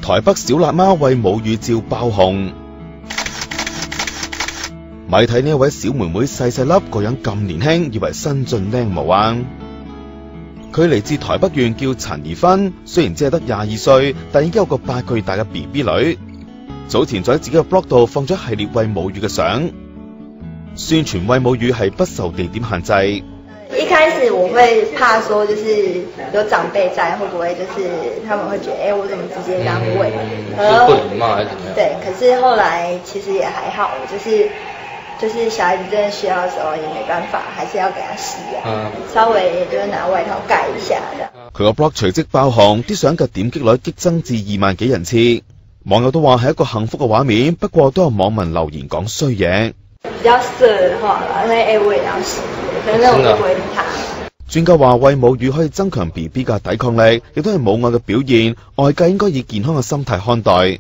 台北小辣媽餵母乳照爆紅，咪睇呢一位小妹妹細細粒個樣咁年輕，以為新晉靚模啊！佢嚟自台北縣，叫陳怡芬，雖然只係得22歲，但已經有個8個月大嘅 BB 女。早前就喺自己嘅 blog 度放咗一系列餵母乳嘅相，宣傳餵母乳係不受地點限制。一開始我會怕說，就是有長輩在，會不會就是他們會覺得，我怎麼直接這樣餵？不禮貌還是怎麼樣？對，可是後來其實也還好，就是小孩子真的需要的時候也沒辦法，還是要給他吸啊，稍微就是拿外套蓋一下這樣。佢個 blog 隨即爆紅，啲相嘅點擊率激增至2萬幾人次，網友都話係一個幸福嘅畫面，不過都有網民留言講衰嘢。比較色的話啦，那我也要洗，可是那我就不會理他。專家話餵母乳可以增強 BB 嘅抵抗力，亦都係母愛嘅表現，外界應該以健康嘅心態看待。